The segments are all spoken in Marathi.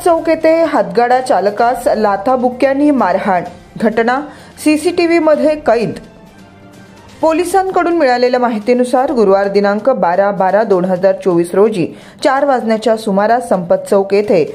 चौक येथे हातगाडा चालकास लाथाबुक्क्यांनी मारहाण, घटना सीसीटीव्ही मध्ये कैद। पोलिसांकडून मिळालेल्या माहितीनुसार गुरुवार दिनांक 12/12/2024 रोजी 4 वाजण्याच्या सुमारास संपत चौक येथे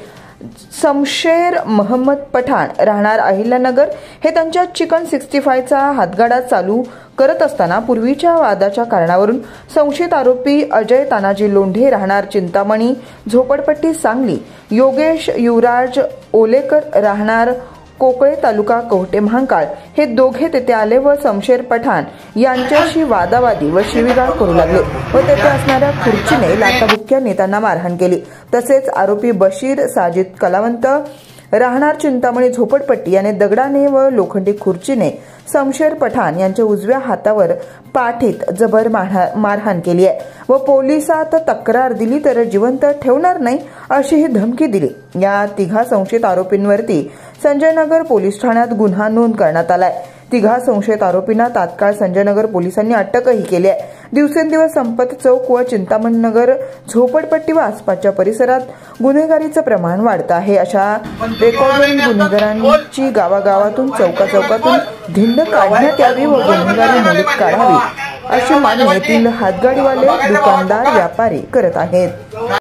शमशेर महम्मद पठाण राहणार अहिल्यानगर हे त्यांच्या चिकन 65चा हातगाडा चालू करत असताना पूर्वीच्या वादाच्या कारणावरून संशयित आरोपी अजय तानाजी लोंढे राहणार चिंतामणी झोपडपट्टी सांगली, योगेश युवराज ओलेकर राहणार कोकळे तालुका कवठे महांकाळ हे दोघे तेथे आले व शमशेर पठाण यांच्याशी वादावादी व शिवीगाळ करू लागले व तेथे असणाऱ्या खुर्चीने लाथाबुक्क्यांनी त्यांना मारहाण केली। तसेच आरोपी बशीर साजिद कलावंत राहणार चिंतामणी झोपडपट्टी याने दगडाने व लोखंडी खुर्चीने शमशेर पठाण यांच्या उजव्या हातावर पाठीत जबर मारहाण केली आहे व पोलिसात तक्रार दिली तर जिवंत ठेवणार नाही अशी ही धमकी दिली। या तिघा संशयित आरोपींवरती संजयनगर पोलीस ठाण्यात गुन्हा नोंद करण्यात आलाय। तिघा संशयित आरोपींना तात्काळ संजयनगर पोलिसांनी अटकही केली आहे। दिवसेंदिवस संपत चौक व चिंतामणीनगर झोपडपट्टी व आसपासच्या परिसरात गुन्हेगारीचं प्रमाण वाढत आहे। अशा रेकॉर्डिंग गुन्हेगारांची गावागावातून चौकाचौकातून धिंड काढण्यात यावी व गुन्हेगारी मोडीत काढावी अशी मागणी येथील हातगाडीवाले, दुकानदार, व्यापारी करत आहेत।